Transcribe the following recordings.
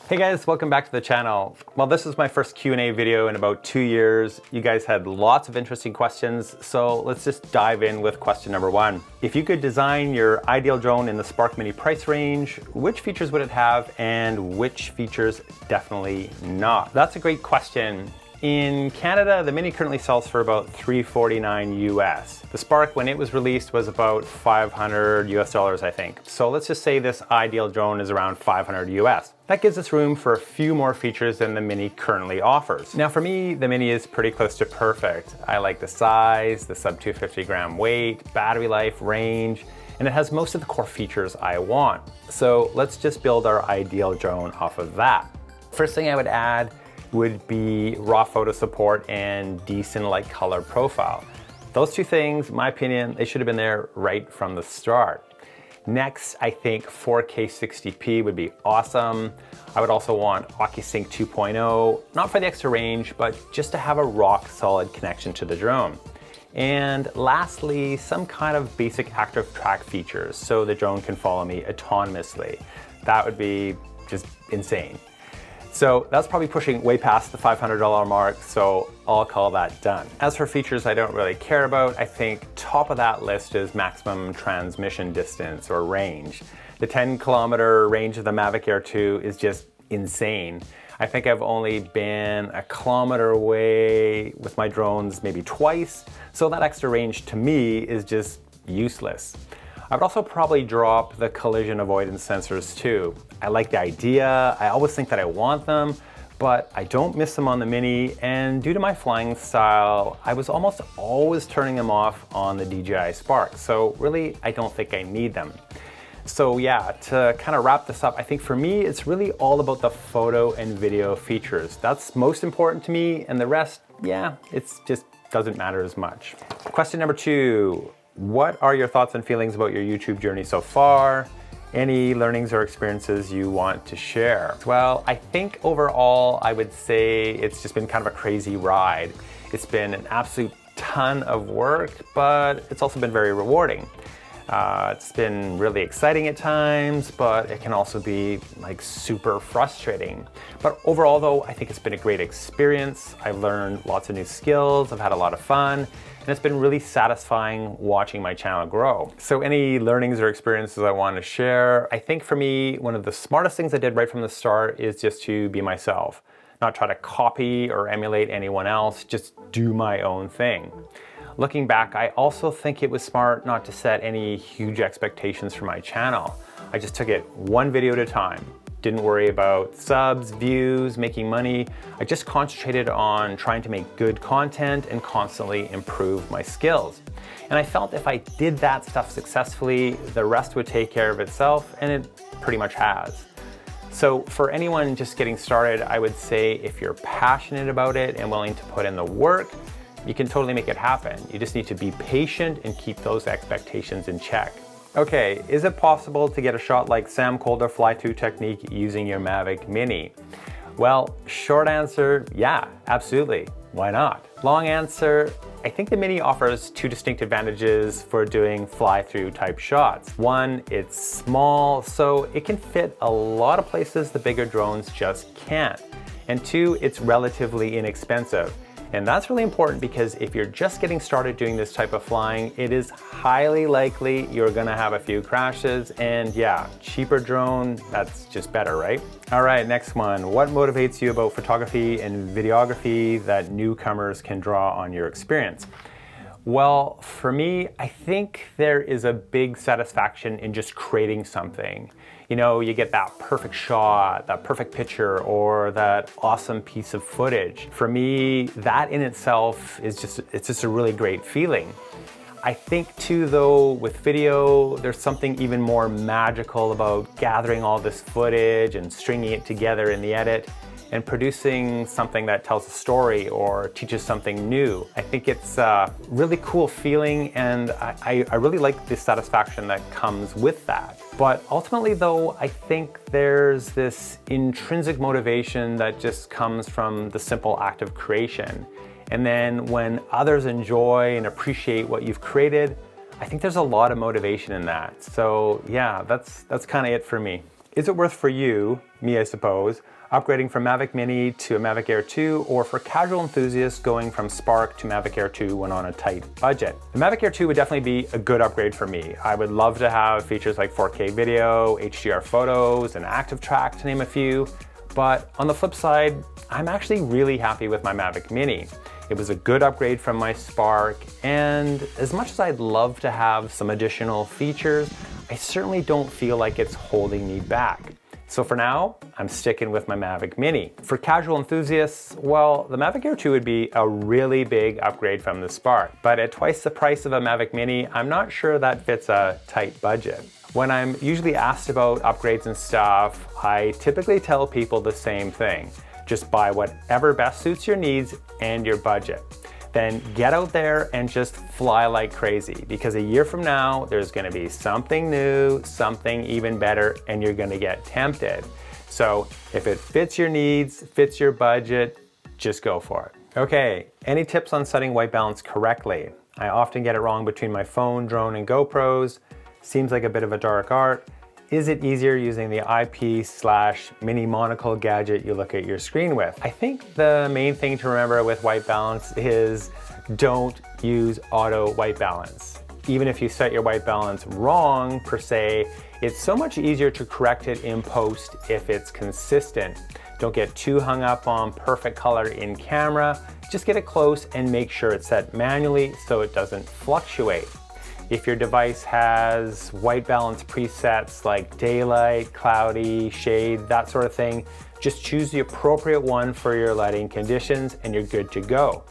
Hey guys, welcome back to the channel. Well, this is my first Q&A video in about 2 years. You guys had lots of interesting questions, so let's just dive in with question number 1. If you could design your ideal drone in the Spark Mini price range, which features would it have and which features definitely not? That's a great question. In Canada, the Mini currently sells for about $349 US. The Spark, when it was released, was about $500 US, I think. So let's just say this ideal drone is around $500 US. That gives us room for a few more features than the Mini currently offers. Now for me, the Mini is pretty close to perfect. I like the size, the sub 250 gram weight, battery life, range, and it has most of the core features I want. So let's just build our ideal drone off of that. First thing I would add would be raw photo support and decent light color profile. Those two things, in my opinion, they should have been there right from the start. Next, I think 4K 60p would be awesome. I would also want OcuSync 2.0, not for the extra range, but just to have a rock solid connection to the drone. And lastly, some kind of basic active track features so the drone can follow me autonomously. That would be just insane. So that's probably pushing way past the $500 mark, so I'll call that done. As for features I don't really care about, I think top of that list is maximum transmission distance or range. The 10-kilometer range of the Mavic Air 2 is just insane. I think I've only been a kilometer away with my drones maybe twice, so that extra range to me is just useless. I would also probably drop the collision avoidance sensors too. I like the idea, I always think that I want them, but I don't miss them on the Mini, and due to my flying style, I was almost always turning them off on the DJI Spark, so really I don't think I need them. So yeah, to kind of wrap this up, I think for me it's really all about the photo and video features. That's most important to me, and the rest, yeah, it just doesn't matter as much. Question number 2. What are your thoughts and feelings about your YouTube journey so far? Any learnings or experiences you want to share? Well, I think overall I would say it's just been kind of a crazy ride. It's been an absolute ton of work, but it's also been very rewarding. It's been really exciting at times, but it can also be like super frustrating. But overall though, I think it's been a great experience. I've learned lots of new skills, I've had a lot of fun, and it's been really satisfying watching my channel grow. So any learnings or experiences I want to share, I think for me, one of the smartest things I did right from the start is just to be myself. Not try to copy or emulate anyone else, just do my own thing. Looking back, I also think it was smart not to set any huge expectations for my channel. I just took it one video at a time. Didn't worry about subs, views, making money. I just concentrated on trying to make good content and constantly improve my skills. And I felt if I did that stuff successfully, the rest would take care of itself, and it pretty much has. So for anyone just getting started, I would say if you're passionate about it and willing to put in the work, you can totally make it happen. You just need to be patient and keep those expectations in check. Okay, is it possible to get a shot like Sam Kolder fly-through technique using your Mavic Mini? Well, short answer, yeah, absolutely. Why not? Long answer, I think the Mini offers two distinct advantages for doing fly-through type shots. One, it's small, so it can fit a lot of places the bigger drones just can't. And two, it's relatively inexpensive. And that's really important because if you're just getting started doing this type of flying, it is highly likely you're gonna have a few crashes, and yeah, cheaper drone, that's just better, right? All right, next one. What motivates you about photography and videography that newcomers can draw on your experience? Well, for me, I think there is a big satisfaction in just creating something. You know, you get that perfect shot, that perfect picture, or that awesome piece of footage. For me, that in itself is just a really great feeling. I think too though, with video, there's something even more magical about gathering all this footage and stringing it together in the edit and producing something that tells a story or teaches something new. I think it's a really cool feeling, and I really like the satisfaction that comes with that. But ultimately though, I think there's this intrinsic motivation that just comes from the simple act of creation. And then when others enjoy and appreciate what you've created, I think there's a lot of motivation in that. So yeah, that's kind of it for me. Is it worth for you, me I suppose, upgrading from Mavic Mini to a Mavic Air 2, or for casual enthusiasts going from Spark to Mavic Air 2 when on a tight budget? The Mavic Air 2 would definitely be a good upgrade for me. I would love to have features like 4K video, HDR photos, and active track to name a few, but on the flip side, I'm actually really happy with my Mavic Mini. It was a good upgrade from my Spark, and as much as I'd love to have some additional features, I certainly don't feel like it's holding me back. So for now, I'm sticking with my Mavic Mini. For casual enthusiasts, well, the Mavic Air 2 would be a really big upgrade from the Spark. But at twice the price of a Mavic Mini, I'm not sure that fits a tight budget. When I'm usually asked about upgrades and stuff, I typically tell people the same thing. Just buy whatever best suits your needs and your budget. Then get out there and just fly like crazy, because a year from now, there's gonna be something new, something even better, and you're gonna get tempted. So if it fits your needs, fits your budget, just go for it. Okay, any tips on setting white balance correctly? I often get it wrong between my phone, drone, and GoPros. Seems like a bit of a dark art. Is it easier using the eyepiece / mini monocle gadget you look at your screen with? I think the main thing to remember with white balance is don't use auto white balance. Even if you set your white balance wrong per se, it's so much easier to correct it in post if it's consistent. Don't get too hung up on perfect color in camera. Just get it close and make sure it's set manually so it doesn't fluctuate. If your device has white balance presets like daylight, cloudy, shade, that sort of thing, just choose the appropriate one for your lighting conditions and you're good to go.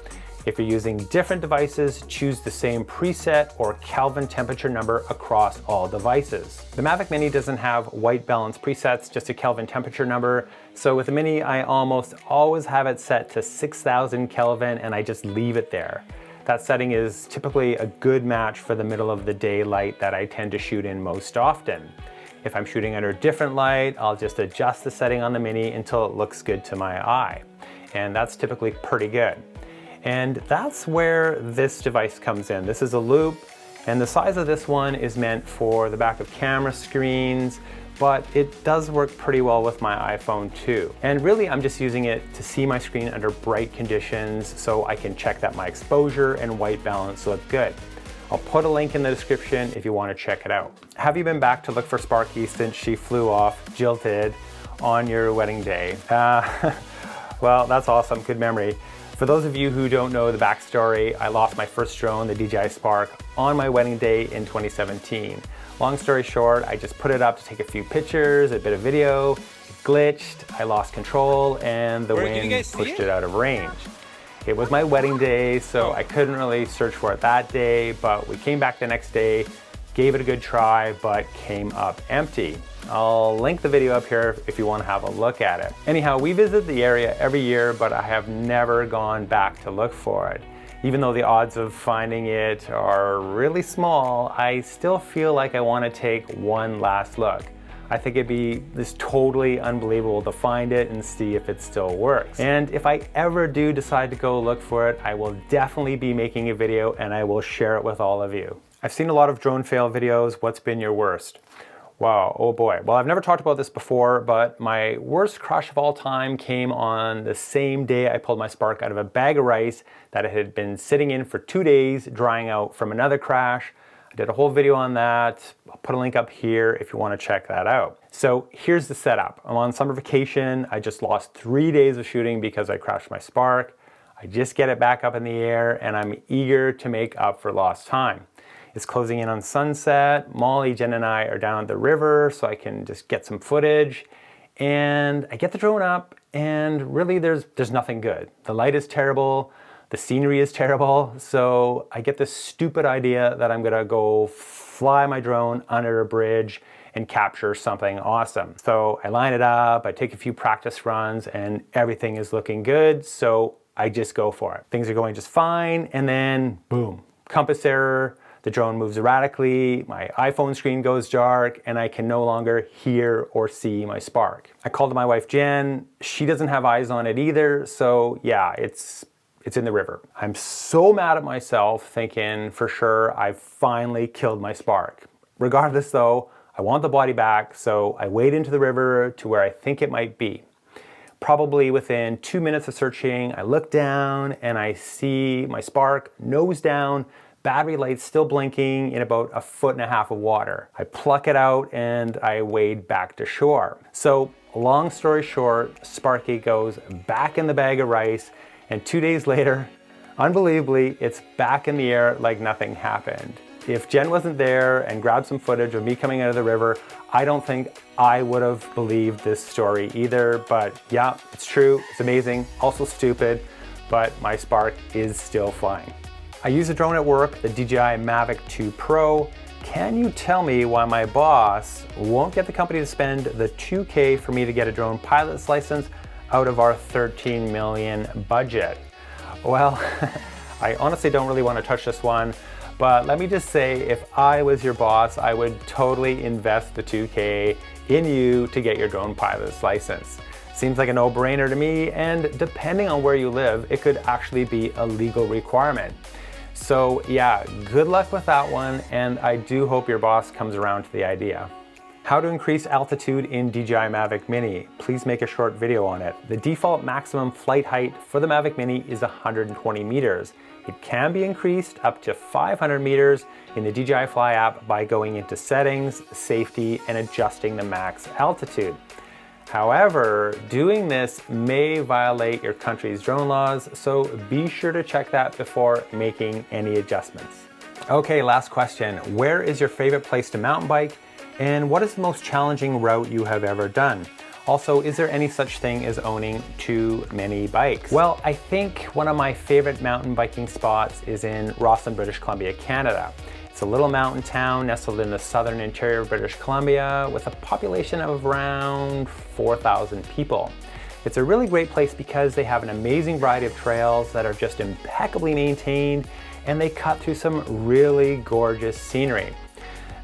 If you're using different devices, choose the same preset or Kelvin temperature number across all devices. The Mavic Mini doesn't have white balance presets, just a Kelvin temperature number. So with the Mini, I almost always have it set to 6,000 Kelvin and I just leave it there. That setting is typically a good match for the middle of the day light that I tend to shoot in most often. If I'm shooting under different light, I'll just adjust the setting on the Mini until it looks good to my eye. And that's typically pretty good. And that's where this device comes in. This is a loupe, and the size of this one is meant for the back of camera screens, but it does work pretty well with my iPhone too. And really, I'm just using it to see my screen under bright conditions so I can check that my exposure and white balance look good. I'll put a link in the description if you want to check it out. Have you been back to look for Sparky since she flew off jilted on your wedding day? Well, that's awesome, good memory. For those of you who don't know the backstory, I lost my first drone, the DJI Spark, on my wedding day in 2017. Long story short, I just put it up to take a few pictures, a bit of video, it glitched, I lost control, and the wind pushed it out of range. It was my wedding day, so I couldn't really search for it that day, but we came back the next day, gave it a good try, but came up empty. I'll link the video up here if you want to have a look at it. Anyhow, we visit the area every year, but I have never gone back to look for it. Even though the odds of finding it are really small, I still feel like I want to take one last look. I think it'd be just totally unbelievable to find it and see if it still works. And if I ever do decide to go look for it, I will definitely be making a video and I will share it with all of you. I've seen a lot of drone fail videos. What's been your worst? Wow, oh boy. Well, I've never talked about this before, but my worst crash of all time came on the same day I pulled my Spark out of a bag of rice that it had been sitting in for 2 days, drying out from another crash. I did a whole video on that. I'll put a link up here if you want to check that out. So here's the setup. I'm on summer vacation. I just lost 3 days of shooting because I crashed my Spark. I just get it back up in the air and I'm eager to make up for lost time. It's closing in on sunset. Molly, Jen, and I are down at the river so I can just get some footage. And I get the drone up and really there's nothing good. The light is terrible, the scenery is terrible. So I get this stupid idea that I'm gonna go fly my drone under a bridge and capture something awesome. So I line it up, I take a few practice runs and everything is looking good. So I just go for it. Things are going just fine and then boom, compass error. The drone moves erratically, my iPhone screen goes dark, and I can no longer hear or see my Spark. I called my wife Jen, she doesn't have eyes on it either, so yeah, it's in the river. I'm so mad at myself, thinking for sure I've finally killed my Spark. Regardless though, I want the body back, so I wade into the river to where I think it might be. Probably within 2 minutes of searching, I look down and I see my Spark nose down, battery lights still blinking in about 1.5 feet of water. I pluck it out and I wade back to shore. So long story short, Sparky goes back in the bag of rice, and 2 days later, unbelievably, it's back in the air like nothing happened. If Jen wasn't there and grabbed some footage of me coming out of the river, I don't think I would have believed this story either. But yeah, it's true, it's amazing, also stupid, but my Spark is still flying. I use a drone at work, the DJI Mavic 2 Pro. Can you tell me why my boss won't get the company to spend the $2K for me to get a drone pilot's license out of our $13 million budget? Well, I honestly don't really want to touch this one, but let me just say, if I was your boss, I would totally invest the $2K in you to get your drone pilot's license. Seems like a no-brainer to me, and depending on where you live, it could actually be a legal requirement. So yeah, good luck with that one, and I do hope your boss comes around to the idea. How to increase altitude in DJI Mavic Mini. Please make a short video on it. The default maximum flight height for the Mavic Mini is 120 meters. It can be increased up to 500 meters in the DJI Fly app by going into settings, safety, and adjusting the max altitude. However, doing this may violate your country's drone laws, so be sure to check that before making any adjustments. Okay, last question. Where is your favorite place to mountain bike? And what is the most challenging route you have ever done? Also, is there any such thing as owning too many bikes? Well, I think one of my favorite mountain biking spots is in Rossland, British Columbia, Canada. It's a little mountain town nestled in the southern interior of British Columbia with a population of around 4,000 people. It's a really great place because they have an amazing variety of trails that are just impeccably maintained, and they cut through some really gorgeous scenery.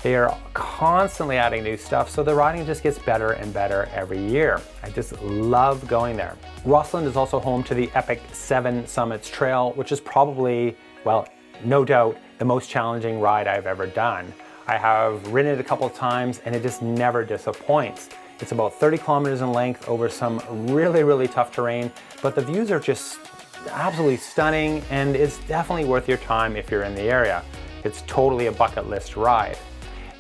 They are constantly adding new stuff, so the riding just gets better and better every year. I just love going there. Rossland is also home to the epic 7 Summits Trail, which is probably, well, no doubt, the most challenging ride I've ever done. I have ridden it a couple of times and it just never disappoints. It's about 30 kilometers in length over some really, really tough terrain, but the views are just absolutely stunning, and it's definitely worth your time if you're in the area. It's totally a bucket list ride.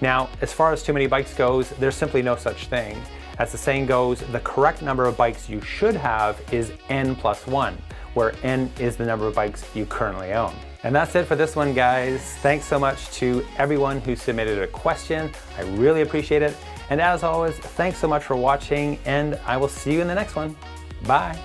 Now, as far as too many bikes goes, there's simply no such thing. As the saying goes, the correct number of bikes you should have is N+1, where N is the number of bikes you currently own. And that's it for this one, guys. Thanks so much to everyone who submitted a question. I really appreciate it. And as always, thanks so much for watching, and I will see you in the next one. Bye.